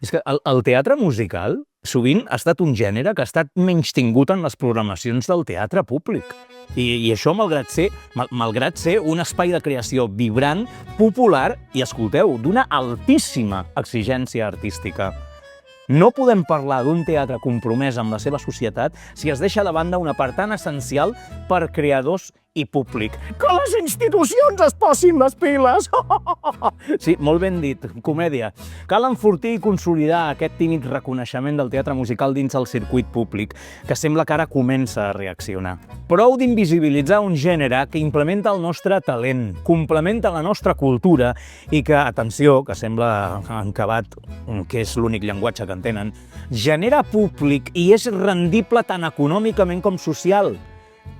És que el teatre musical sovint ha estat un gènere que ha estat menystingut en les programacions del teatre públic. I això malgrat ser un espai de creació vibrant, popular i, escolteu, d'una altíssima exigència artística. No podem parlar d'un teatre compromès amb la seva societat si es deixa de banda una part tan essencial per creadors i públic. Que les institucions es posin les piles! Sí, molt ben dit, comèdia. Cal enfortir i consolidar aquest tímid reconeixement del teatre musical dins el circuit públic, que sembla que ara comença a reaccionar. Prou d'invisibilitzar un gènere que implementa el nostre talent, complementa la nostra cultura i que, atenció, que sembla encabat, que és l'únic llenguatge que entenen, genera públic i és rendible tant econòmicament com social.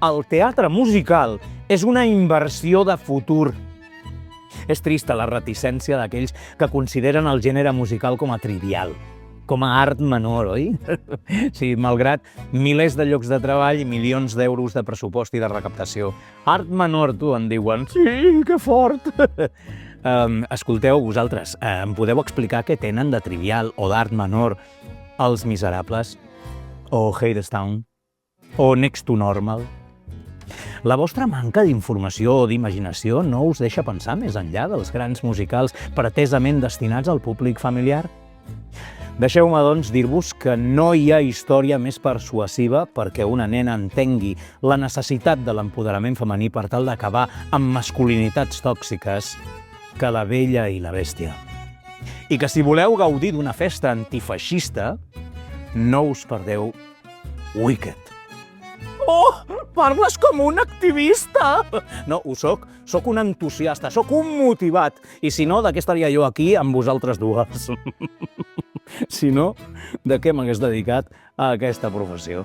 El teatre musical és una inversió de futur. És trista la reticència d'aquells que consideren el gènere musical com a trivial, com a art menor, oi? Sí, malgrat milers de llocs de treball i milions d'euros de pressupost i de recaptació. Art menor, tu, en diuen. Sí, que fort! Escolteu, vosaltres, em podeu explicar què tenen de trivial o d'art menor Els Miserables, o Hadestown, o Next to Normal? La vostra manca d'informació o d'imaginació no us deixa pensar més enllà dels grans musicals pretesament destinats al públic familiar? Deixeu-me, doncs, dir-vos que no hi ha història més persuasiva perquè una nena entengui la necessitat de l'empoderament femení per tal d'acabar amb masculinitats tòxiques que La Bella i la Bèstia. I que si voleu gaudir d'una festa antifeixista, no us perdeu Wicked. Oh, parles com un activista! No, ho soc. Soc un entusiasta, soc un motivat. I si no, de què estaria jo aquí amb vosaltres dues? Si no, de què m'hagués dedicat a aquesta professió?